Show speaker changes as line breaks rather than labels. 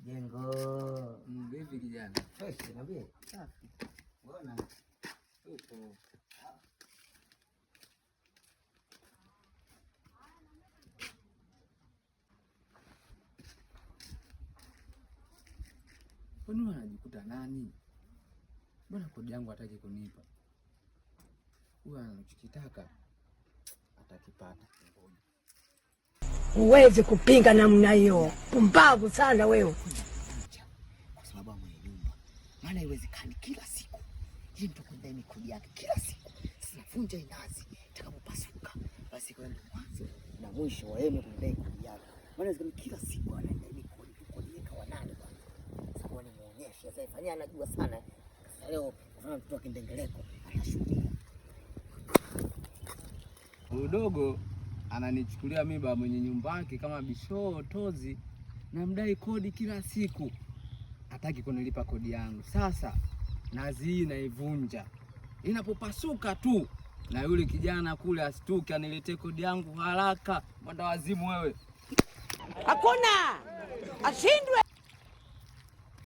Jengo.
Vipi kijana?
Fresh niambie.
Safi.
Mbona?
Upo. Kwani anajikuta nani? Mbona kodi yangu hataki kunipa? Huyu anachokitaka atakipata.
Uweze kupinga namna hiyo. Pumbavu sana wewe.
Kwa sababu mwenye nyumba. Maana haiwezekani kila siku. Yeye mtu kudai kodi yake kila siku. Sinafunja inazi itakapopasuka. Basi kwa mwanzo na mwisho wa yeye kudai kodi yake. Maana haiwezekani kila siku anadai kodi yake wa nani bwana. Sasa nimuonyeshe. Sasa ifanyia anajua sana. Sasa leo kama mtoto kindengeleko anashuhudia.
Udogo ananichukulia mimi baba mwenye nyumba yake kama bishoo tozi, na mdai kodi kila siku. Hataki kunilipa kodi yangu. Sasa nazi hii naivunja. Inapopasuka tu na yule kijana kule asituke aniletee kodi yangu haraka. Mwenda wazimu wewe.
Hakuna. Ashindwe.